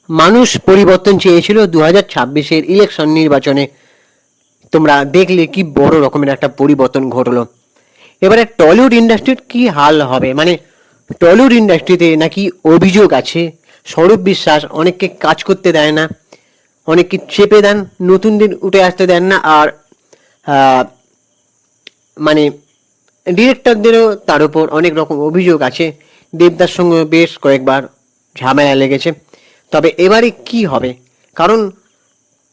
মানুষ পরিবর্তন চেয়েছিল 2026-এর ইলেকশন নির্বাচনে। তোমরা দেখলে কি বড় রকমের একটা পরিবর্তন ঘটলো। এবারে টলিউড ইন্ডাস্ট্রির কি হাল হবে, মানে টলিউড ইন্ডাস্ট্রিতে নাকি অভিযোগ আছে স্বরূপ বিশ্বাস অনেককে কাজ করতে দেয় না, অনেককে চেপে দেন, নতুনদের উঠে আসতে দেন না, আর মানে ডিরেক্টরদেরও তার উপর অনেক রকম অভিযোগ আছে। দেবদার সঙ্গে বেশ কয়েকবার ঝামেলা লেগেছে। তবে এবারে কি হবে, কারণ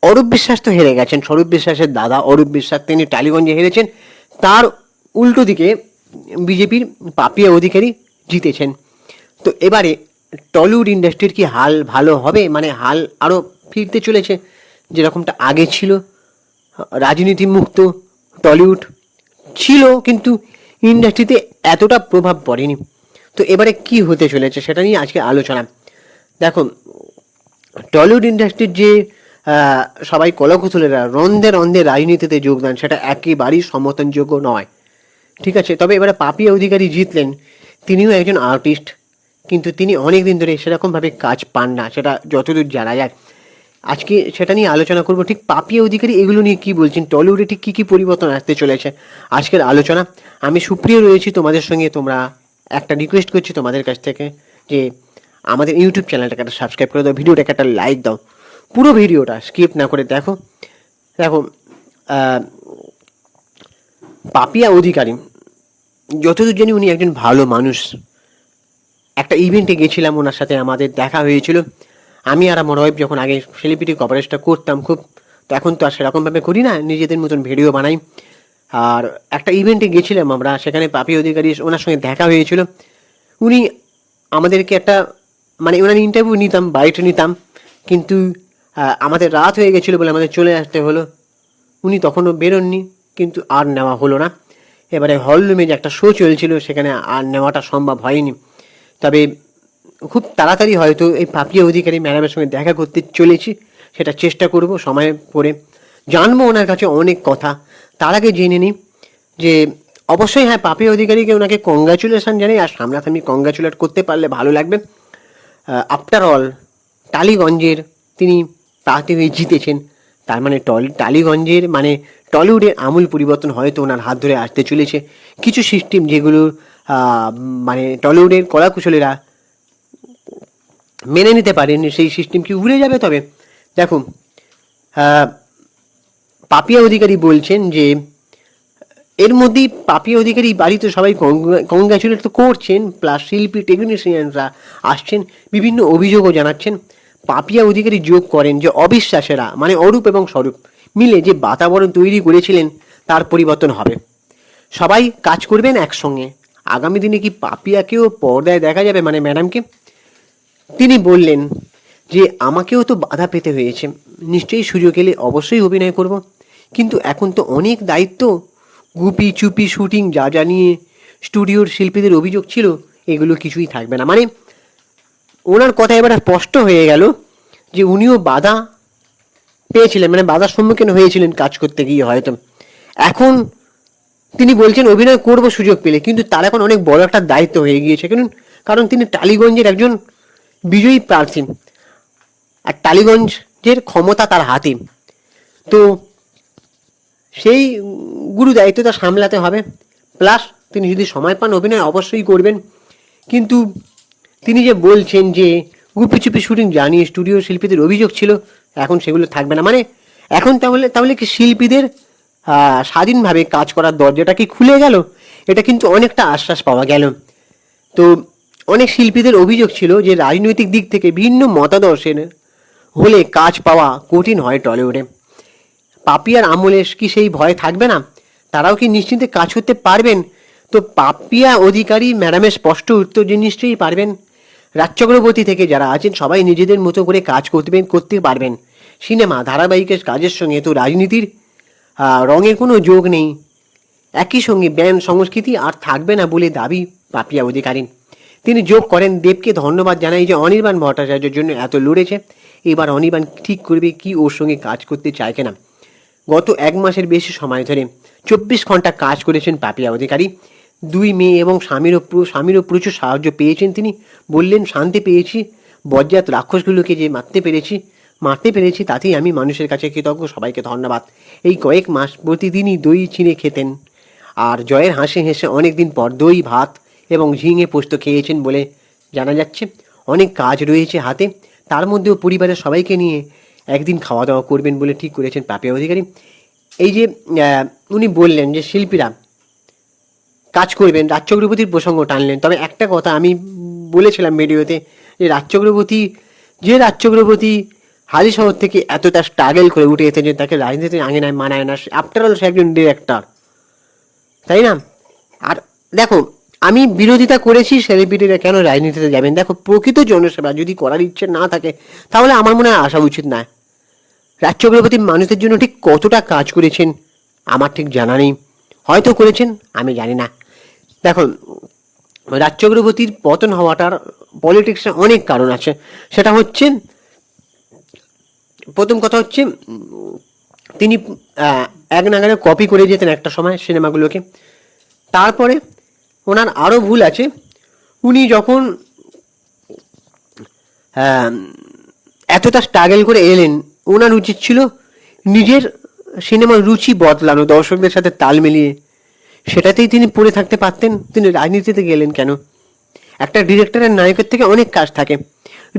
অরূপ বিশ্বাস তো হেরে গেছেন, স্বরূপ বিশ্বাসের দাদা অরূপ বিশ্বাস তিনি টালিগঞ্জে হেরেছেন, তার উল্টো দিকে বিজেপির পাপিয়া অধিকারী জিতেছেন। তো এবারে টলিউড ইন্ডাস্ট্রির কি হাল ভালো হবে, মানে হাল আরও ফিরতে চলেছে যেরকমটা আগে ছিল। রাজনীতি মুক্ত টলিউড ছিল, কিন্তু ইন্ডাস্ট্রিতে এতটা প্রভাব পড়েনি। তো এবারে কি হতে চলেছে সেটা নিয়ে আজকে আলোচনা। দেখো, টলিউড ইন্ডাস্ট্রির যে সবাই কলাকুশলীরা রন্ধে রন্ধে রাজনীতিতে যোগদান, সেটা একেবারেই সমর্থনযোগ্য নয়। ঠিক আছে, তবে এবারে পাপিয়া অধিকারী জিতলেন, তিনিও একজন আর্টিস্ট, কিন্তু তিনি অনেক দিন ধরে সেরকমভাবে কাজ পান না, সেটা যতদূর জানা যায়। আজকে সেটা নিয়ে আলোচনা করব, ঠিক পাপিয়া অধিকারী এগুলো নিয়ে কি বলছেন, টলিউডে ঠিক কী কী পরিবর্তন আসতে চলেছে আজকের আলোচনা। আমি সুপ্রিয় রয়েছি তোমাদের সঙ্গে। তোমরা একটা রিকোয়েস্ট করছি তোমাদের কাছ থেকে যে আমাদের ইউটিউব চ্যানেলটাকে একটা সাবস্ক্রাইব করে দাও, ভিডিওটাকে একটা লাইক দাও, পুরো ভিডিওটা স্কিপ না করে দেখো। দেখো, পাপিয়া অধিকারী যতদূর জানি উনি একজন ভালো মানুষ। একটা ইভেন্টে গেছিলাম, ওনার সাথে আমাদের দেখা হয়েছিল। আমি আর আমার ওয়াইফ যখন আগে সেলিব্রিটি কভারেজটা করতাম খুব, তো এখন তো আর সেরকমভাবে করি না, নিজেদের মতন ভিডিও বানাই। আর একটা ইভেন্টে গেছিলাম আমরা, সেখানে পাপিয়া অধিকারী ওনার সঙ্গে দেখা হয়েছিল। উনি আমাদেরকে একটা মানে ওনার ইন্টারভিউ নিতাম, বাইট নিতাম, কিন্তু আমাদের রাত হয়ে গেছিলো বলে আমাদের চলে আসতে হলো। উনি তখনও বেরোননি, কিন্তু আর নেওয়া হলো না। এবারে হলরুমে যে একটা শো চলছিল সেখানে আর নেওয়াটা সম্ভব হয়নি। তবে খুব তাড়াতাড়ি হয়তো এই পাপিয়া অধিকারী ম্যাডামের সঙ্গে দেখা করতে চলেছি, সেটা চেষ্টা করব সময় পরে। জানবো ওনার কাছে অনেক কথা। তার আগে জেনে নিই যে অবশ্যই হ্যাঁ, পাপিয়া অধিকারীকে ওনাকে কংগ্রাচুলেশন জানাই, আর সামনাসামনি কংগ্রাচুলেট করতে পারলে ভালো লাগবে। আফটার অল টালিগঞ্জের তিনি প্রার্থী হয়ে জিতেছেন, তার মানে টালিগঞ্জের মানে টলিউডের আমূল পরিবর্তন হয়তো ওনার হাত ধরে আসতে চলেছে। কিছু সিস্টেম যেগুলো মানে টলিউডের কলাকুশলীরা মেনে নিতে পারেনি, সেই সিস্টেম কি উড়ে যাবে। তবে দেখুন, পাপিয়া অধিকারী বলছেন যে এর মধ্যেই পাপিয়া অধিকারী বাড়িতে সবাই কংগ্রাচুলেট তো করছেন, প্লাস শিল্পী টেকনিশিয়ানরা আসছেন, বিভিন্ন অভিযোগও জানাচ্ছেন। পাপিয়া অধিকারী যোগ করেন যে অবিশ্বাসেরা মানে অরূপ এবং স্বরূপ মিলে যে বাতাবরণ তৈরি করেছিলেন তার পরিবর্তন হবে, সবাই কাজ করবেন একসঙ্গে। আগামী দিনে কি পাপিয়াকেও পর্দায় দেখা যাবে, মানে ম্যাডামকে? তিনি বললেন যে আমাকেও তো বাধা পেতে হয়েছে, নিশ্চয়ই সুযোগ এলে অবশ্যই অভিনয় করব, কিন্তু এখন তো অনেক দায়িত্ব, গুপি চুপি শুটিং যা যা নিয়ে স্টুডিওর শিল্পীদের অভিযোগ ছিল এগুলো কিছুই থাকবে না। মানে ওনার কথা এবার স্পষ্ট হয়ে গেল যে উনিও বাধা পেয়েছিলেন, মানে বাধার সম্মুখীন হয়েছিলেন কাজ করতে গিয়ে হয়তো। এখন তিনি বলছেন অভিনয় করব সুযোগ পেলে, কিন্তু তার এখন অনেক বড় একটা দায়িত্ব হয়ে গিয়েছে, কারণ তিনি টালিগঞ্জের একজন বিজয়ী প্রার্থী, আর টালিগঞ্জের ক্ষমতা তার হাতে। তো সেই গুরু দায়িত্বটা সামলাতে হবে, প্লাস তিনি যদি সময় পান অভিনয় অবশ্যই করবেন। কিন্তু তিনি যে বলছেন যে গুপি চুপি শুটিং জানিয়ে স্টুডিও শিল্পীদের অভিযোগ ছিল, এখন সেগুলো থাকবে না, মানে এখন তাহলে কি শিল্পীদের স্বাধীনভাবে কাজ করার দরজাটা কি খুলে গেল? এটা কিন্তু অনেকটা আশ্বাস পাওয়া গেল। তো অনেক শিল্পীদের অভিযোগ ছিল যে রাজনৈতিক দিক থেকে ভিন্ন মতাদর্শের হলে কাজ পাওয়া কঠিন হয় টলিউডে। পাপিয়ার আমলে কি সেই ভয় থাকবে না? তারাও কি নিশ্চিন্তে কাজ করতে পারবেন? তো পাপিয়া অধিকারী ম্যাডামের স্পষ্ট উত্তর যে নিশ্চয়ই পারবেন। রাজ চক্রবর্তী থেকে যারা আছেন সবাই নিজেদের মতো করে কাজ করতে পারবেন। সিনেমা ধারাবাহিকের কাজের সঙ্গে তো রাজনীতির রঙের কোনো যোগ নেই। একই সঙ্গে ব্যান্ড সংস্কৃতি আর থাকবে না বলে দাবি পাপিয়া অধিকারী। তিনি যোগ করেন, দেবকে ধন্যবাদ জানাই যে অনির্বাণ ভট্টাচার্যের জন্য এত লড়েছে, এবার অনির্বাণ ঠিক করবে কি ওর সঙ্গে কাজ করতে চায় কিনা। গত 1 মাসের বেশি সময় ধরে 24 ঘন্টা কাজ করেছেন পাপিয়া অধিকারী। 2 মেয়ে এবং স্বামীরও প্রচুর সাহায্য পেয়েছেন। তিনি বললেন শান্তি পেয়েছি, বজ্জাত রাক্ষসগুলোকে যে মারতে পেরেছি তাতেই আমি মানুষের কাছে কৃতজ্ঞ। সবাইকে ধন্যবাদ। এই কয়েক মাস প্রতিদিনই দই চিড়ে খেতেন, আর জয়ের হাসি হেসে অনেকদিন পর দই ভাত এবং ঝিঙে পোস্ত খেয়েছেন বলে জানা যাচ্ছে। অনেক কাজ রয়েছে হাতে, তার মধ্যেও পরিবারের সবাইকে নিয়ে একদিন খাওয়া দাওয়া করবেন বলে ঠিক করেছেন পাপিয়া অধিকারী। এই যে উনি বললেন যে শিল্পীরা কাজ করবেন, রাজ চক্রবর্তীর প্রসঙ্গ টানলেন। তবে একটা কথা আমি বলেছিলাম ভিডিওতে, যে রাজ চক্রবর্তী হালিশহর থেকে এতটা স্ট্রাগল করে উঠে এসেছে, তাকে রাজনীতির আঙিনায় মানায় না। আফটার অল সে একজন ডিরেক্টর, তাই না? আর দেখো, আমি বিরোধিতা করেছি সেলিব্রিটিরা কেন রাজনীতিতে যাবেন। দেখো, প্রকৃত জনসেবা যদি করার ইচ্ছে না থাকে তাহলে আমার মনে হয় আসা উচিত নয়। রাজ চক্রবর্তী মানুষের জন্য ঠিক কতটা কাজ করেছেন আমার ঠিক জানা নেই, হয়তো করেছেন, আমি জানি না। দেখো, রাজ চক্রবর্তীর পতন হওয়াটার পলিটিক্সে অনেক কারণ আছে। সেটা হচ্ছে, প্রথম কথা হচ্ছে তিনি এক নাগারে কপি করে যেতেন একটা সময় সিনেমাগুলোকে। তারপরে ওনার আরও ভুল আছে। উনি যখন এতটা স্ট্রাগল করে এলেন, ওনার উচিত ছিল নিজের সিনেমার রুচি বদলানো, দর্শকদের সাথে তাল মিলিয়ে। সেটাতেই তিনি পড়ে থাকতে পারতেন। তিনি রাজনীতিতে গেলেন কেন? একটা ডিরেক্টরের নায়কের থেকে অনেক কাজ থাকে,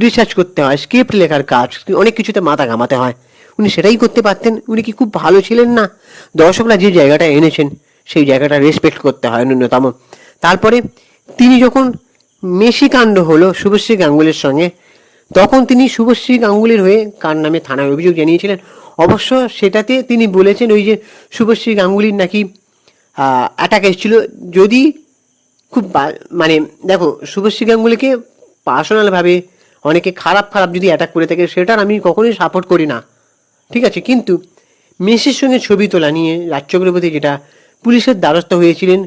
রিসার্চ করতে হয়, স্ক্রিপ্ট লেখার কাজ, অনেক কিছুতে মাথা ঘামাতে হয়। উনি সেটাই করতে পারতেন। উনি কি খুব ভালো ছিলেন না? দর্শকরা যে জায়গাটা এনেছেন সেই জায়গাটা রেসপেক্ট করতে হয় ন্যূনতম। তারপরে তিনি যখন মেসি কাণ্ড হলো শুভশ্রী গাঙ্গুলির সঙ্গে, তখন তিনি শুভশ্রী গাঙ্গুলির হয়ে কার নামে থানায় অভিযোগ জানিয়েছিলেন। অবশ্য সেটাতে তিনি বলেছেন ওই যে শুভশ্রী গাঙ্গুলির নাকি অ্যাটাক এসেছিল। যদি খুব মানে দেখো, শুভশ্রী গাঙ্গুলিকে পার্সোনালভাবে অনেকে খারাপ যদি অ্যাটাক করে থাকে, সেটার আমি কখনোই সাপোর্ট করি না, ঠিক আছে। কিন্তু মেসির সঙ্গে ছবি তোলা নিয়ে রাজ চক্রবর্তী যেটা পুলিশের দ্বারস্থ হয়েছিলেন,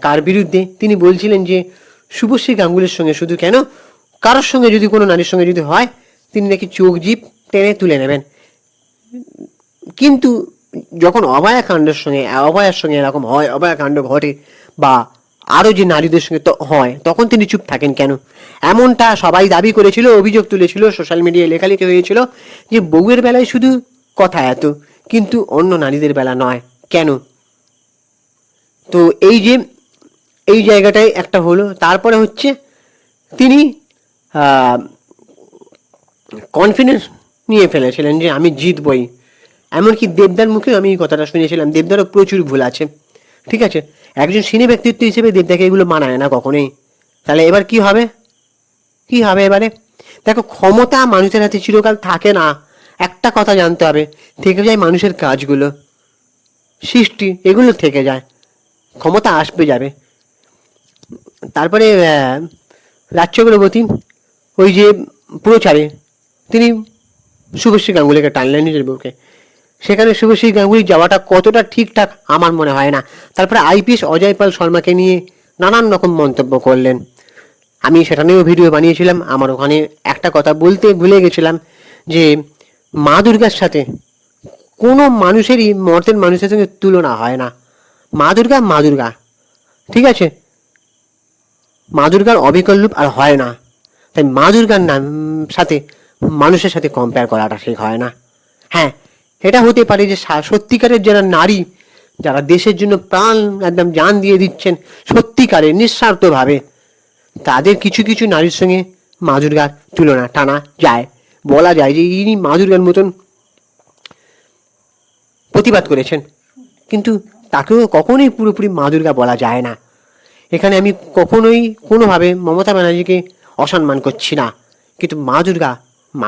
কার বিরুদ্ধে, তিনি বলছিলেন যে শুভশ্রী গাঙ্গুলির সঙ্গে শুধু কেন, কারোর সঙ্গে যদি কোনো নারীর সঙ্গে যদি হয় তিনি নাকি চোখ জিপ টেনে তুলে নেবেন। কিন্তু যখন অভয়ার সঙ্গে এরকম হয়, অভয়া কাণ্ড ঘটে বা আরও যে নারীদের সঙ্গে হয়, তখন তিনি চুপ থাকেন কেন? এমনটা সবাই দাবি করেছিল, অভিযোগ তুলেছিল, সোশ্যাল মিডিয়ায় লেখালেখি হয়েছিল যে বউয়ের বেলায় শুধু কথা এত, কিন্তু অন্য নারীদের বেলা নয় কেন? তো এই জায়গাটায় একটা হলো। তারপরে হচ্ছে তিনি কনফিডেন্স নিয়ে ফেলেছিলেন যে আমি জিতবই। এমনকি দেবদার মুখেও আমি এই কথাটা শুনেছিলাম। দেবদারও প্রচুর ভুল আছে, ঠিক আছে। একজন সিনে ব্যক্তিত্ব হিসেবে দেবদাকে এগুলো মানায় না কখনোই। তাহলে এবার কি হবে এবারে? দেখো, ক্ষমতা মানুষের হাতে চিরকাল থাকে না। একটা কথা জানতে হবে, থেকে যায় মানুষের কাজগুলো, সৃষ্টি, এগুলো থেকে যায়। ক্ষমতা আসবে যাবে। তারপরে রাজ চক্রবর্তী ওই যে প্রচারে তিনি শুভশ্রী গাঙ্গুলিকে টানলেন নিজের বউকে। সেখানে শুভশ্রী গাঙ্গুলি যাওয়াটা কতটা ঠিকঠাক আমার মনে হয় না। তারপরে আইপিএস অজয় পাল শর্মাকে নিয়ে নানান রকম মন্তব্য করলেন। আমি সেটা নিয়েও ভিডিও বানিয়েছিলাম। আমার ওখানে একটা কথা বলতে ভুলে গেছিলাম, যে মা দুর্গার সাথে কোনো মানুষেরই, মর্তের মানুষের সঙ্গে তুলনা হয় না। মা দুর্গা, ঠিক আছে। মা দুর্গার অবিকল রূপ আর হয় না। তাই মা দুর্গার নাম সাথে মানুষের সাথে কম্পেয়ার করাটা ঠিক হয় না। হ্যাঁ, এটা হতে পারে যে সত্যিকারের যারা নারী, যারা দেশের জন্য প্রাণ একদম জান দিয়ে দিচ্ছেন সত্যিকারে নিঃস্বার্থভাবে, তাদের কিছু কিছু নারীর সঙ্গে মা দুর্গার তুলনা টানা যায়। বলা যায় যে ইনি মা দুর্গার মতন প্রতিবাদ করেছেন, কিন্তু তাকেও কখনোই পুরোপুরি মা দুর্গা বলা যায় না। এখানে আমি কখনোই কোনোভাবে মমতা ব্যানার্জিকে অসম্মান করছি না, কিন্তু মা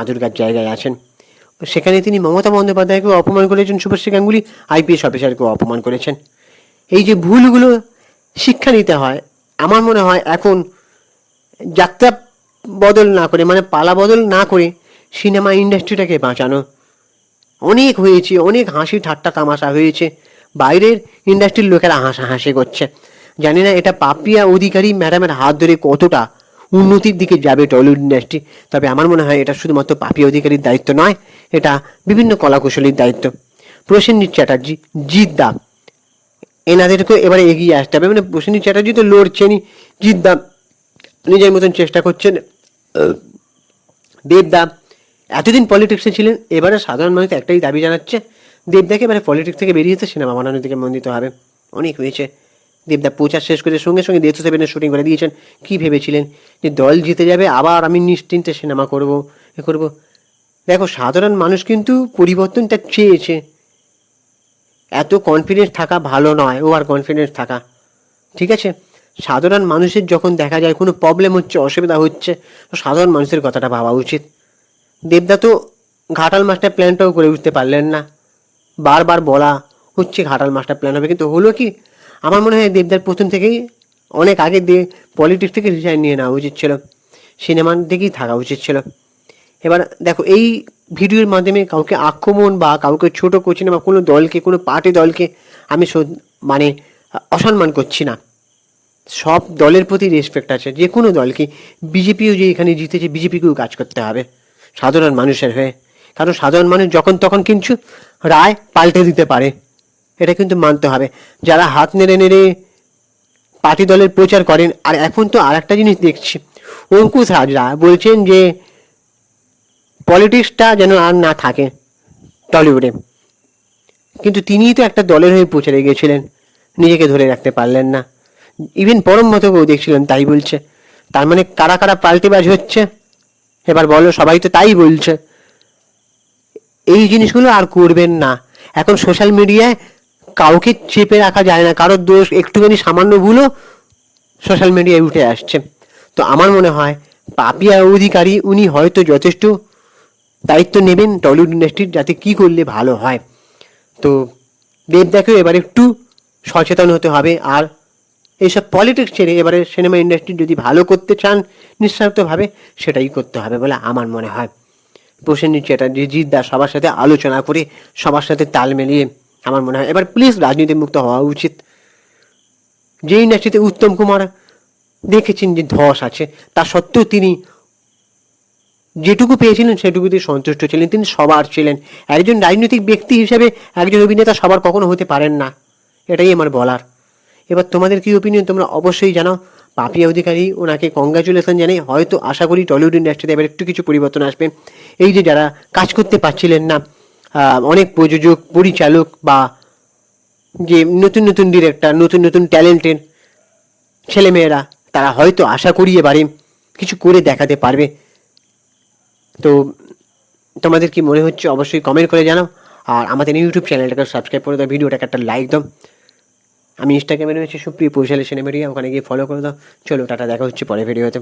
দুর্গার জায়গায় আছেন। সেখানে তিনি মমতা বন্দ্যোপাধ্যায়কেও অপমান করেছেন, শুভশ্রী গাঙ্গুলি আইপিএস অফিসারকেও অপমান করেছেন। এই যে ভুলগুলো শিক্ষা নিতে হয়। আমার মনে হয় এখন যাত্রা বদল না করে, মানে পালা বদল না করে সিনেমা ইন্ডাস্ট্রিটাকে বাঁচানো। অনেক হয়েছে, অনেক হাসি ঠাট্টা তামাশা হয়েছে, বাইরের ইন্ডাস্ট্রির লোকেরা হাসাহাসি করছে। জানি না এটা পাপিয়া অধিকারী ম্যাডামের হাত ধরে কতটা উন্নতির দিকে যাবে টলিউড ইন্ডাস্ট্রি। তবে আমার মনে হয় এটা শুধুমাত্র পাপিয়া অধিকারীর দায়িত্ব নয়, এটা বিভিন্ন কলাকুশলীর দায়িত্ব। প্রসেনজিৎ চ্যাটার্জি, জিদ্দা, এনাদেরকেও এবারে এগিয়ে আসতে হবে। মানে প্রসেনজিৎ চ্যাটার্জি তো লড়ছেনই, জিদ্দা নিজের মতন চেষ্টা করছেন। দেবদা এতদিন পলিটিক্সে ছিলেন, এবারে সাধারণ মানুষ একটাই দাবি জানাচ্ছে, দেবদাকে এবারে পলিটিক্স থেকে বেরিয়ে যেতে সিনেমা বানানোর দিকে মন দিতে হবে। অনেক হয়েছে। দেবদা প্রচার শেষ করে সঙ্গে সঙ্গে 107-এর শুটিং করে দিয়েছেন। কি ভেবেছিলেন যে দল জিতে যাবে আবার আমি নিশ্চিন্তে সিনেমা করব করব? দেখো, সাধারণ মানুষ কিন্তু পরিবর্তনটা চেয়েছে। এত কনফিডেন্স থাকা ভালো নয়, ওভার কনফিডেন্স থাকা, ঠিক আছে? সাধারণ মানুষের যখন দেখা যায় কোনো প্রবলেম হচ্ছে, অসুবিধা হচ্ছে, তো সাধারণ মানুষের কথাটা ভাবা উচিত। দেবদা তো ঘাটাল মাস্টার প্ল্যানটাও করে উঠতে পারলেন না। বারবার বলা হচ্ছে ঘাটাল মাস্টার প্ল্যান হবে, কিন্তু হলো কি? আমার মনে হয় দেবদার প্রথম থেকেই অনেক আগে দিয়ে পলিটিক্স থেকে রিজাইন নিয়ে নেওয়া উচিত ছিল, সিনেমার দিকেই থাকা উচিত ছিল। এবার দেখো, এই ভিডিওর মাধ্যমে কাউকে আক্রমণ বা কাউকে ছোট করছি না, বা কোনো দলকে, কোনো পার্টি দলকে আমি মানে অসম্মান করছি না। সব দলের প্রতি রেসপেক্ট আছে, যে কোনো দলকে। বিজেপিও যে এখানে জিতেছে, বিজেপিকেও কাজ করতে হবে সাধারণ মানুষের হয়ে, কারণ সাধারণ মানুষ যখন তখন কিন্তু রায় পাল্টে দিতে পারে, এটা কিন্তু মানতে হবে। যারা হাত নেড়ে নেড়ে পার্টি দলের প্রচার করেন, আর এখন তো আর একটা জিনিস দেখছি, অঙ্কুশ হাজরা বলছেন যে পলিটিক্সটা যেন আর না থাকে টলিউডে, কিন্তু তিনিই তো একটা দলের হয়ে প্রচারে গিয়েছিলেন, নিজেকে ধরে রাখতে পারলেন না। ইভেন পরম মতকেও দেখছিলেন তাই বলছে। তার মানে কারা কারা পাল্টিবাজ হচ্ছে এবার বলো? সবাই তো তাই বলছে। এই জিনিসগুলো আর করবেন না। এখন সোশ্যাল মিডিয়ায় কাউকে চেপে রাখা যায় না, কারোর দোষ একটুখানি সামান্য ভুলও সোশ্যাল মিডিয়ায় উঠে আসছে। তো আমার মনে হয় পাপিয়া অধিকারী উনি হয়তো যথেষ্ট দায়িত্ব নেবেন টলিউড ইন্ডাস্ট্রির, যাতে কি করলে ভালো হয়। তো দেবদাকেও এবার একটু সচেতন হতে হবে, আর এইসব পলিটিক্স ছেড়ে এবারে সিনেমা ইন্ডাস্ট্রি যদি ভালো করতে চান নিঃস্বার্থভাবে, সেটাই করতে হবে বলে আমার মনে হয়। প্রসেনজিৎ চ্যাটার্জি, জিদ্দা সবার সাথে আলোচনা করে, সবার সাথে তাল মিলিয়ে আমার মনে হয় এবার প্লিজ রাজনীতি মুক্ত হওয়া উচিত। যে ইন্ডাস্ট্রিতে উত্তম কুমার দেখেছেন যে ধস আছে, তা সত্ত্বেও তিনি যেটুকু পেয়েছিলেন সেটুকুতে সন্তুষ্ট ছিলেন, তিনি সবার ছিলেন। একজন রাজনৈতিক ব্যক্তি হিসেবে একজন অভিনেতা সবার কখনো হতে পারেন না, এটাই আমার বলার। এবার তোমাদের কি ওপিনিয়ন তোমরা অবশ্যই জানাও। পাপিয়া অধিকারী, ওনাকে কংগ্রাচুলেশন জানাই। হয়তো আশা করি টলিউড ইন্ডাস্ট্রিতে এবার একটু কিছু পরিবর্তন আসবে। এই যে যারা কাজ করতে পারছিলেন না, অনেক প্রযোজক, পরিচালক বা যে নতুন নতুন ডিরেক্টর, নতুন নতুন ট্যালেন্টেড ছেলেমেয়েরা, তারা হয়তো আশা করি এবারে কিছু করে দেখাতে পারবে। তো তোমাদের কি মনে হচ্ছে অবশ্যই কমেন্ট করে জানাও। আর আমাদের ইউটিউব চ্যানেলটাকে সাবস্ক্রাইব করে দাও, ভিডিওটাকে একটা লাইক দাও। আমি ইনস্টাগ্রামে রয়েছে সুপ্রিয় পৌশালী সিনেমেরিয়া, ওখানে গিয়ে ফলো করে দাও। চলো টাটা, দেখা হচ্ছে পরে ভিডিওতে।